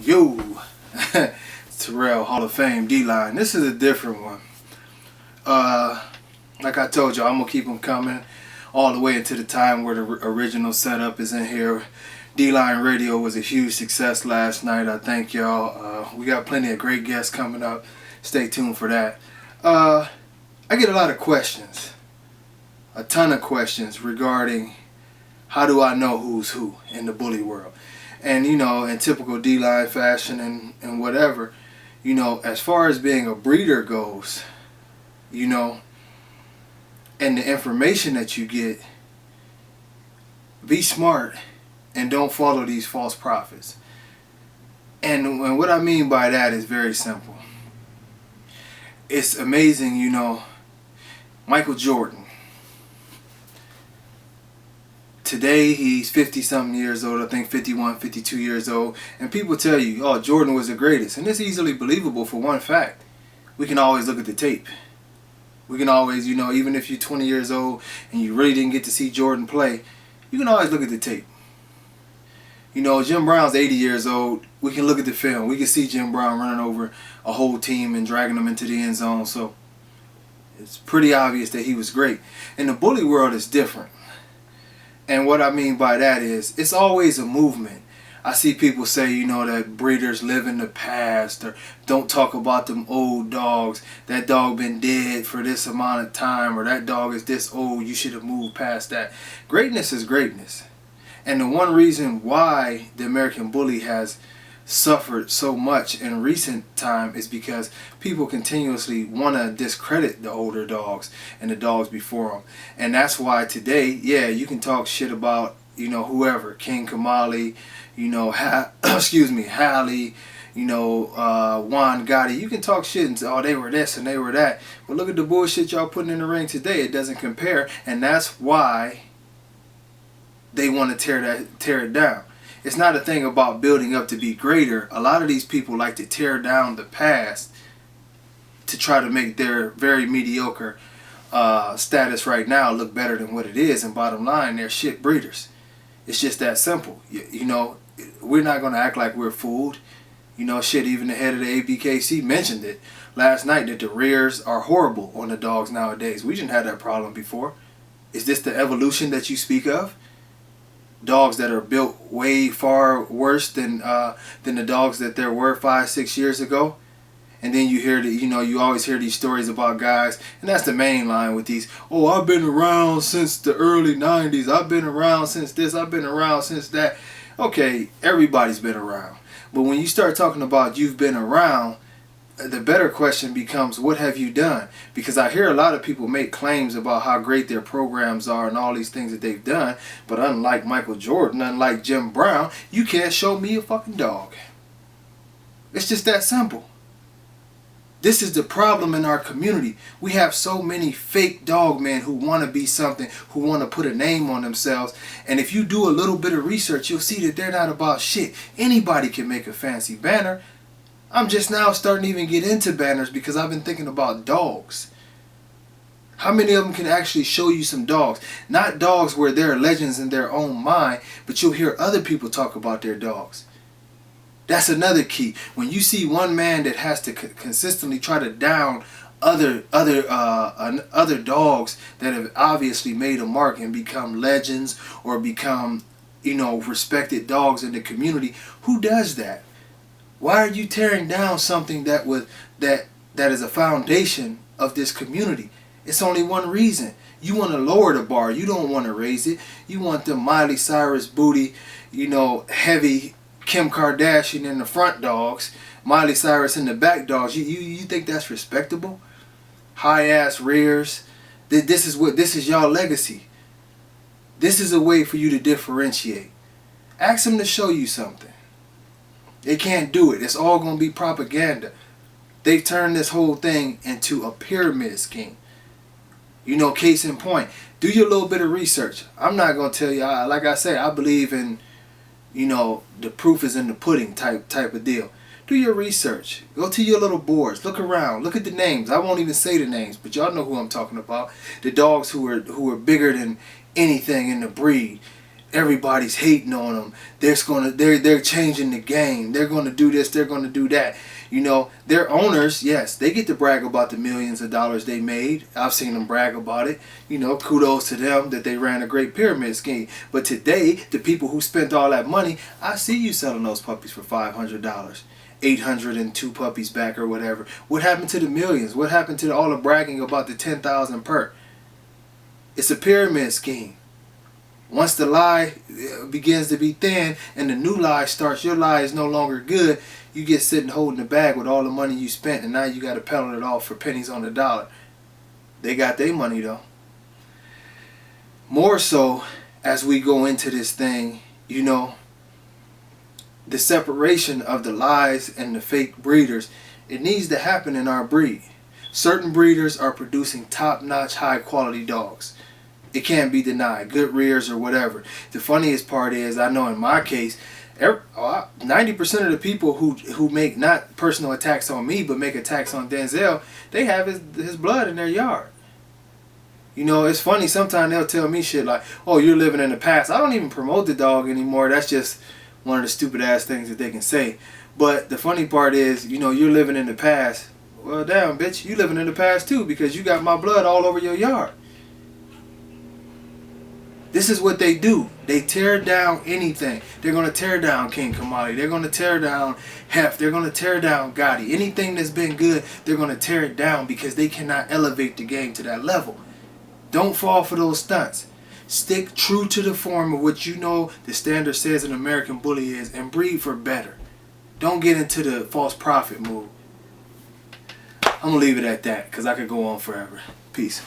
Yo, Terrell Hall of Fame D-Line. This is a different one. Like I told you, I'm gonna keep them coming all the way into the time where the original setup is in here. D-Line Radio was a huge success last night. I thank y'all. We got plenty of great guests coming up. Stay tuned for that. I get a lot of questions, a ton of questions regarding how do I know who's who in the bully world. And, you know, in typical D-Line fashion and whatever, you know, as far as being a breeder goes, you know, and the information that you get, be smart and don't follow these false prophets. And what I mean by that is very simple. It's amazing, you know, Michael Jordan. Today he's 50-something years old, I think 51, 52 years old, and people tell you, oh, Jordan was the greatest. And it's easily believable for one fact. We can always look at the tape. We can always, you know, even if you're 20 years old and you really didn't get to see Jordan play, you can always look at the tape. You know, Jim Brown's 80 years old. We can look at the film. We can see Jim Brown running over a whole team and dragging them into the end zone. So it's pretty obvious that he was great. And the bully world is different. And what I mean by that is, it's always a movement. I see people say, you know, that breeders live in the past, or don't talk about them old dogs. That dog been dead for this amount of time, or that dog is this old, you should have moved past that. Greatness is greatness. And the one reason why the American bully has suffered so much in recent time is because people continuously want to discredit the older dogs and the dogs before them. And that's why today, yeah, you can talk shit about, you know, whoever, King Kamali, you know, Halle, you know, Juan Gotti. You can talk shit and say, oh, they were this and they were that. But look at the bullshit y'all putting in the ring today. It doesn't compare. And that's why they want to tear it down. It's not a thing about building up to be greater. A lot of these people like to tear down the past to try to make their very mediocre status right now look better than what it is. And bottom line, they're shit breeders. It's just that simple. You know, we're not going to act like we're fooled. You know, shit, even the head of the ABKC mentioned it last night that the rears are horrible on the dogs nowadays. We didn't have that problem before. Is this the evolution that you speak of? Dogs that are built way far worse than the dogs that there were 5-6 years ago. And then you hear you always hear these stories about guys, and that's the main line with these, oh, I've been around since the early 90s, I've been around since this, I've been around since that. Okay, everybody's been around. But when you start talking about you've been around, the better question becomes, what have you done? Because I hear a lot of people make claims about how great their programs are and all these things that they've done, but unlike Michael Jordan, unlike Jim Brown, you can't show me a fucking dog. It's just that simple. This is the problem in our community. We have so many fake dog men who want to be something, who want to put a name on themselves. And if you do a little bit of research, you'll see that they're not about shit. Anybody can make a fancy banner. I'm just now starting to even get into banners because I've been thinking about dogs. How many of them can actually show you some dogs? Not dogs where they're legends in their own mind, but you'll hear other people talk about their dogs. That's another key. When you see one man that has to consistently try to down other dogs that have obviously made a mark and become legends or become, you know, respected dogs in the community, who does that? Why are you tearing down something that is a foundation of this community? It's only one reason. You want to lower the bar. You don't want to raise it. You want the Miley Cyrus booty, you know, heavy Kim Kardashian in the front dogs, Miley Cyrus in the back dogs. You think that's respectable? High ass rears. This is y'all legacy. This is a way for you to differentiate. Ask them to show you something. They can't do it. It's all going to be propaganda. They've turned this whole thing into a pyramid scheme. You know, case in point, do your little bit of research. I'm not going to tell you, like I say, I believe in, you know, the proof is in the pudding type of deal. Do your research. Go to your little boards. Look around. Look at the names. I won't even say the names, but y'all know who I'm talking about. The dogs who are bigger than anything in the breed. everybody's hating on them. They're changing the game. They're gonna do this. They're gonna do that. You know, their owners, yes, they get to brag about the millions of dollars they made. I've seen them brag about it. You know, kudos to them that they ran a great pyramid scheme. But today, the people who spent all that money, I see you selling those puppies for $500. 802 puppies back or whatever. What happened to the millions? What happened to all the bragging about the 10,000 per? It's a pyramid scheme. Once the lie begins to be thin and the new lie starts, your lie is no longer good, you get sitting holding the bag with all the money you spent, and now you got to peddle it off for pennies on the dollar. They got their money though. More so, as we go into this thing, you know, the separation of the lies and the fake breeders, it needs to happen in our breed. Certain breeders are producing top-notch, high-quality dogs. It can't be denied. Good rears or whatever. The funniest part is, I know in my case, 90% of the people who make not personal attacks on me, but make attacks on Denzel, they have his blood in their yard. You know, it's funny, sometimes they'll tell me shit like, oh, you're living in the past. I don't even promote the dog anymore. That's just one of the stupid ass things that they can say. But the funny part is, you know, you're living in the past. Well, damn, bitch, you living in the past too, because you got my blood all over your yard. This is what they do. They tear down anything. They're going to tear down King Kamali. They're going to tear down Hef. They're going to tear down Gotti. Anything that's been good, they're going to tear it down because they cannot elevate the game to that level. Don't fall for those stunts. Stick true to the form of what you know the standard says an American bully is, and breed for better. Don't get into the false prophet move. I'm going to leave it at that because I could go on forever. Peace.